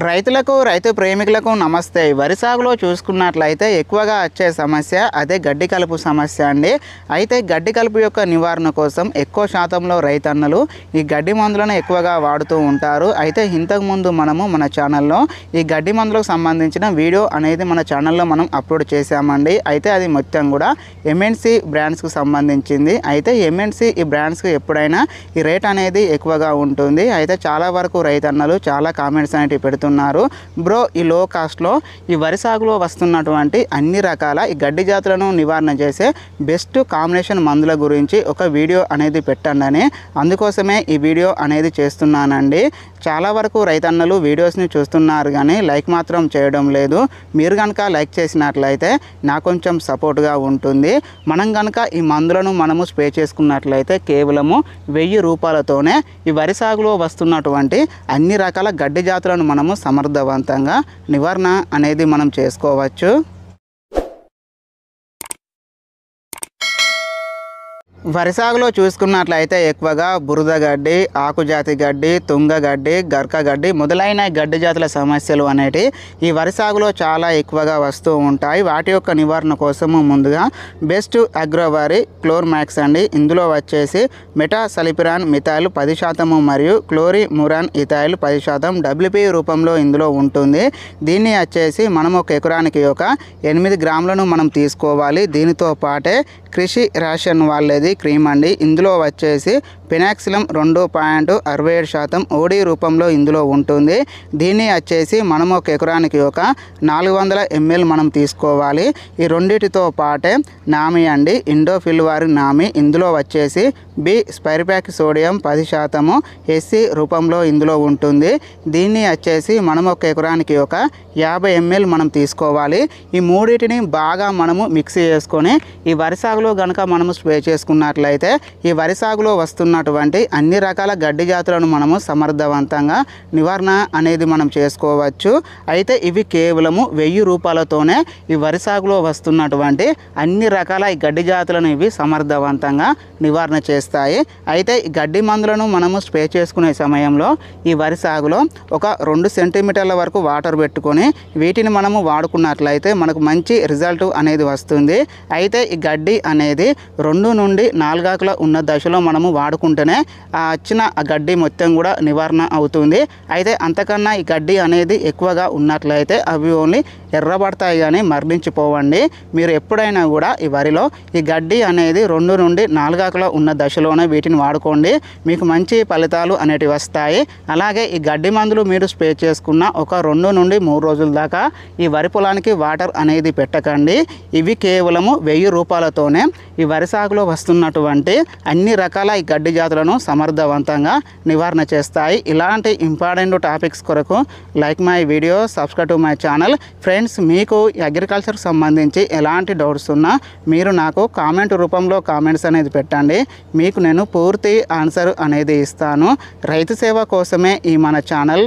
రైతులకు రైతు ప్రేమికులకు నమస్తే. వరి సాగులో చూసుకున్నట్లయితే ఎక్కువగా వచ్చే సమస్య అదే గడ్డి కలుపు సమస్య అండి. అయితే గడ్డి కలుపు యొక్క నివారణ కోసం ఎక్కువ శాతంలో రైతన్నలు ఈ గడ్డి మందులను ఎక్కువగా వాడుతూ ఉంటారు. అయితే ఇంతకుముందు మనము మన ఛానల్లో ఈ గడ్డి మందులకు సంబంధించిన వీడియో అనేది మన ఛానల్లో మనం అప్లోడ్ చేశామండి. అయితే అది మొత్తం కూడా ఎంఎన్సి బ్రాండ్స్కు సంబంధించింది. అయితే ఎంఎన్సి ఈ బ్రాండ్స్కి ఎప్పుడైనా ఈ రేట్ అనేది ఎక్కువగా ఉంటుంది. అయితే చాలా వరకు రైతన్నలు చాలా కామెంట్స్ అనేవి పెడుతున్నారు. బ్రో, ఈ లో కాస్ట్లో ఈ వరి సాగులో వస్తున్నటువంటి అన్ని రకాల ఈ గడ్డి జాతులను నివారణ చేసే బెస్ట్ కాంబినేషన్ మందుల గురించి ఒక వీడియో అనేది పెట్టండి అని, అందుకోసమే ఈ వీడియో అనేది చేస్తున్నానండి. చాలా వరకు రైతన్నలు వీడియోస్ని చూస్తున్నారు కానీ లైక్ మాత్రం చేయడం లేదు. మీరు కనుక లైక్ చేసినట్లయితే నాకు కొంచెం సపోర్ట్గా ఉంటుంది. మనం కనుక ఈ మందులను మనము స్ప్రే చేసుకున్నట్లయితే కేవలము 1000 రూపాయలతోనే ఈ వరి సాగులో వస్తున్నటువంటి అన్ని రకాల గడ్డి జాతులను మనము సమర్థవంతంగా నివారణ అనేది మనం చేసుకోవచ్చు. వరి సాగులో చూసుకున్నట్లయితే ఎక్కువగా బురద గడ్డి, ఆకుజాతి గడ్డి, తుంగగడ్డి, గర్క గడ్డి మొదలైన గడ్డి జాతుల సమస్యలు అనేవి ఈ వరి సాగులో చాలా ఎక్కువగా వస్తూ ఉంటాయి. వాటి యొక్క నివారణ కోసము ముందుగా బెస్ట్ అగ్రోవరి క్లోర్మాక్స్ అండి. ఇందులో వచ్చేసి మెటాసల్ఫిరాన్ మిథైల్ 10% మరియు క్లోరిమురాన్ ఇథైల్ 10% WP రూపంలో ఇందులో ఉంటుంది. దీన్ని వచ్చేసి మనం ఒక ఎకరానికి ఒక 8 గ్రాములను మనం తీసుకోవాలి. దీనితో పాటే కృషి రేషన్ వాళ్ళది క్రీమ్ అండి. ఇందులో వచ్చేసి పెనాక్సిలం 2.67% OD రూపంలో ఇందులో ఉంటుంది. దీన్ని వచ్చేసి మనం ఒక ఎకరానికి ఒక 400 ml మనం తీసుకోవాలి. ఈ రెండింటితో పాటే నామి అండి, ఇండోఫిల్ వారి నామి. ఇందులో వచ్చేసి బి స్పైరిపాక్ సోడియం 10% SC రూపంలో ఇందులో ఉంటుంది. దీన్ని వచ్చేసి మనం ఒక ఎకరానికి ఒక 50 ml మనం తీసుకోవాలి. ఈ మూడింటిని బాగా మనము మిక్స్ చేసుకొని ఈ వరి సాగులో కనుక మనము స్ప్రే చేసుకున్నట్లయితే ఈ వరి సాగులో వస్తున్నటువంటి అన్ని రకాల గడ్డి జాతులను మనము సమర్థవంతంగా నివారణ అనేది మనం చేసుకోవచ్చు. అయితే ఇవి కేవలము 1000 రూపాయలతోనే ఈ వరి సాగులో వస్తున్నటువంటి అన్ని రకాల ఈ గడ్డి జాతులను ఇవి సమర్థవంతంగా నివారణ చేస్తాయి. అయితే ఈ గడ్డి మందులను మనము స్ప్రే చేసుకునే సమయంలో ఈ వరి సాగులో ఒక 2 సెంటీమీటర్ల వరకు వాటర్ పెట్టుకొని వీటిని మనము వాడుకున్నట్లయితే మనకు మంచి రిజల్ట్ అనేది వస్తుంది. అయితే ఈ గడ్డి అనేది 2 నుండి 4 ఆకుల ఉన్న దశలో మనము వాడుకుంటేనే వచ్చిన గడ్డి మొత్తం కూడా నివారణ అవుతుంది. అయితే అంతకన్నా ఈ గడ్డి అనేది ఎక్కువగా ఉన్నట్లయితే అవి ఓన్లీ ఎర్రబడతాయి కానీ మరణించిపోవండి. మీరు ఎప్పుడైనా కూడా ఈ వరిలో ఈ గడ్డి అనేది 2 నుండి 4 ఆకుల ఉన్న దశలోనే వీటిని వాడుకోండి. మీకు మంచి ఫలితాలు అనేటివి వస్తాయి. అలాగే ఈ గడ్డి మందులు మీరు స్ప్రే చేసుకున్న ఒక 2 నుండి 3 రోజుల దాకా ఈ వరి పొలానికి వాటర్ అనేది పెట్టకండి. ఇవి కేవలము 1000 రూపాయలతోనే ఈ వరి సాగులో వస్తున్నటువంటి అన్ని రకాల ఈ గడ్డి జాతులను సమర్థవంతంగా నివారణ చేస్తాయి. ఇలాంటి ఇంపార్టెంట్ టాపిక్స్ కొరకు like my video, subscribe to my channel. Friends, మీకు అగ్రికల్చర్ సంబంధించి ఎలాంటి డౌట్స్ ఉన్నా మీరు నాకు కామెంట్ రూపంలో కామెంట్స్ అనేది పెట్టండి. మీకు నేను పూర్తి ఆన్సర్ అనేది ఇస్తాను. రైతు సేవ కోసమే ఈ మన ఛానల్.